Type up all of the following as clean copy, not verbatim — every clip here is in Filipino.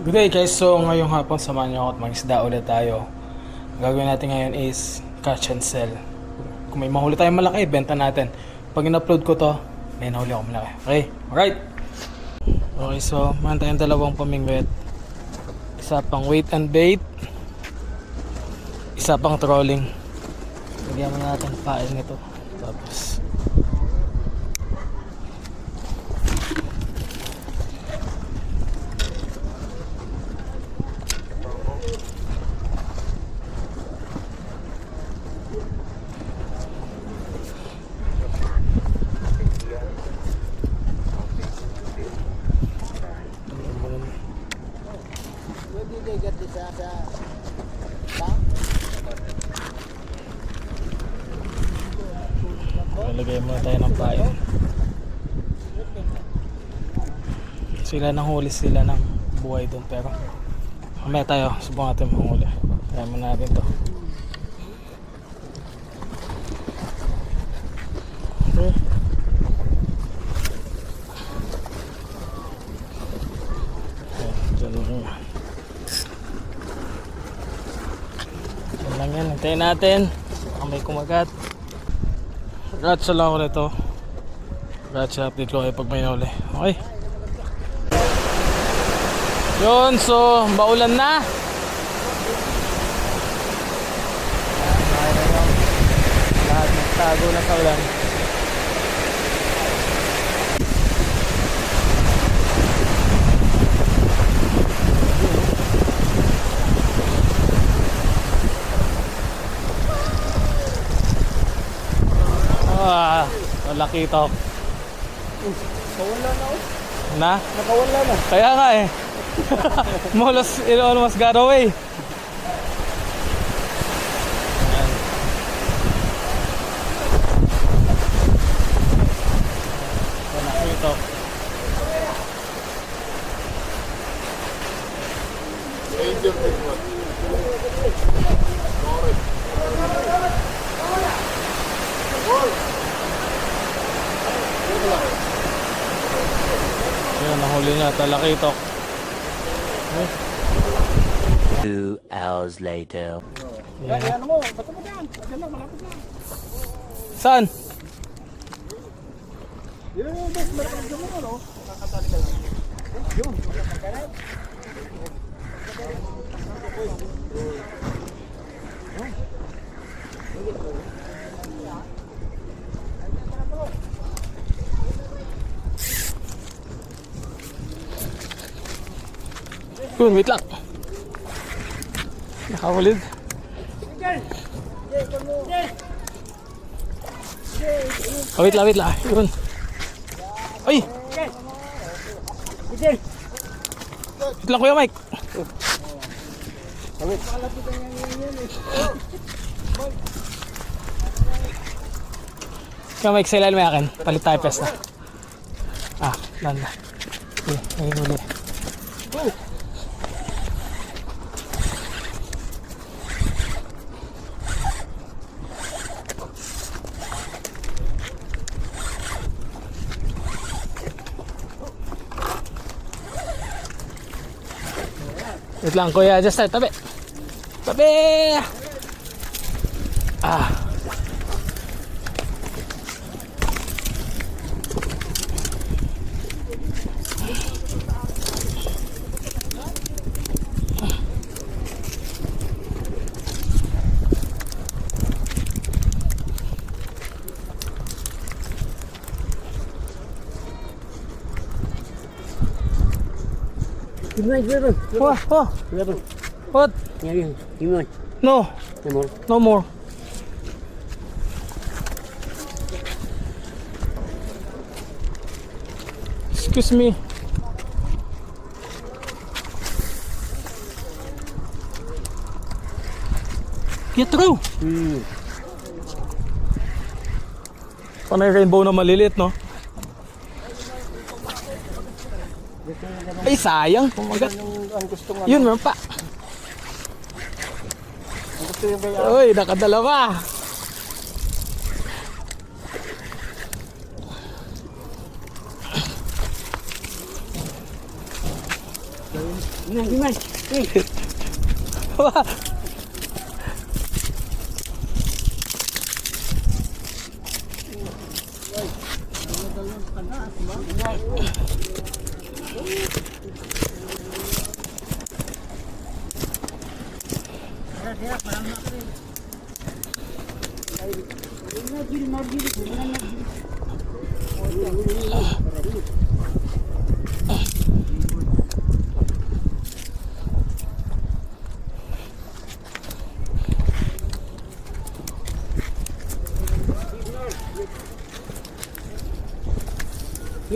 Good day guys, so ngayong hapon samahan niyo ako at mangisda ulit tayo. Ang gagawin natin ngayon is catch and sell. Kung may mahuli tayong malaki, benta natin. Pag in-upload ko to, may nahuli ako malaki. Okay, alright. Okay, so mayroon tayong dalawang pamingwit. Isa pang weight and bait. Isa pang trolling. Lagyan mo natin pain nito. Tapos lagay muna tayo ng pain. Sila nang huli, sila nang buhay doon, pero mamaya tayo subukan natin manghuli. Kaya muna natin to. Okay. Yan lang yan, hintayin natin baka may kumagat. Ratsa lang ako nito. Ratsa, update ko kayo pag may nahuli. Okay. Yun, so baulan na. Lahat nagtago na sa ulan. Malaki ito. Nakawala na ako. Na? Nakawala na. Kaya nga eh. It almost got away. Malaki ito. Yan, nahuli niya. Talakitok. 2 hours later. Yan mo, bato mo dyan. Diyan lang, malapit lang. Saan? Yun yung best, malapit mo, ano? Nakakatali ka lang. Yun, makakalit. Yun, wait lang. Nakawalid. Oh, wait lang, wait lang. Yun. Ay! Wait lang, Kuya Mike. Kuya Mike, sa ilalim may akin. Palit tayo pesta. Landa. Okay, ayun huli. Wait lang, Kuya Justin, tabi. Tabi! What? No. No more. Excuse me. Get through. Panay rainbow na maliliit, no? Ay, sayang. Kumagat. Ang gusto nga. Yun, meron pa. Ang gusto yung kaya. Uy, nakadalawa. Wah.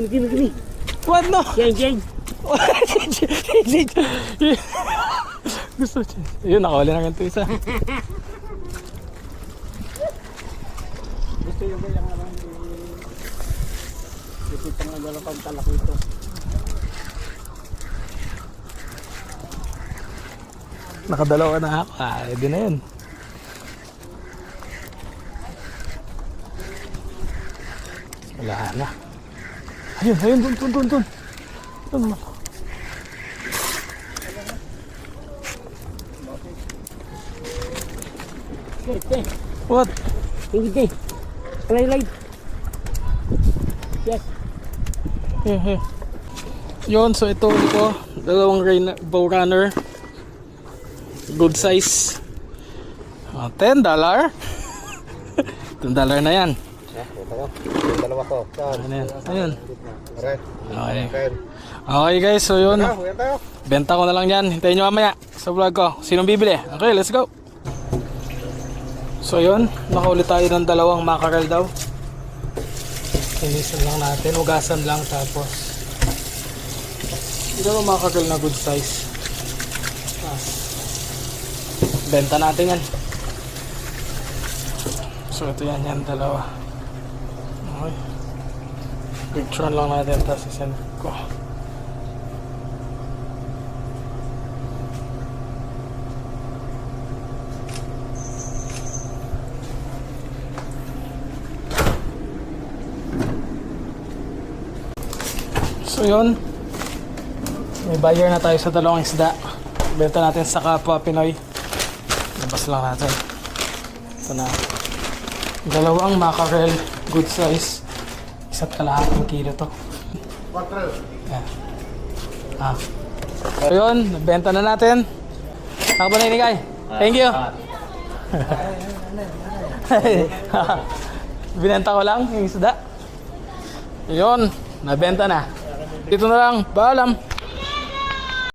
Gini. What no? Jeng. Gusto siya. Yun, nakawala na ganito isa. Gusto yung kaya nga lang. Gusto pang nagala pang talak ito. Nakadalawa na ako. Edi na yun. Wala na. Ayun, dun. Dun. What? Hindi. Light. Yes. Yun, so ito dalawang bow runner. Good size. $10. $10 na yan. Yung dalawa ko. Ayun. Alright. Okay. Okay guys, so yun. Benta ko na lang yan. Hintayin nyo mamaya sa vlog ko. Sinong bibili? Okay, let's go. So yun, nakaulit tayo ng dalawang mackerel daw. Inisan lang natin, ugasan lang tapos dalawang mackerel na good size. Benta natin yan. So ito yan dalawa. Okay. Picture lang natin tapos isend ko. So yun, may buyer na tayo sa dalawang isda. Benta natin sa kapwa Pinoy. Labas lang natin. Ito na. Dalawang mackerel, good size. 1.5 kilo to. Yeah. So yun, benta na natin. Ako ba na inigay? Thank you. Binenta ko lang yung isda. Yun, nabenta na. Dito na lang. Paalam.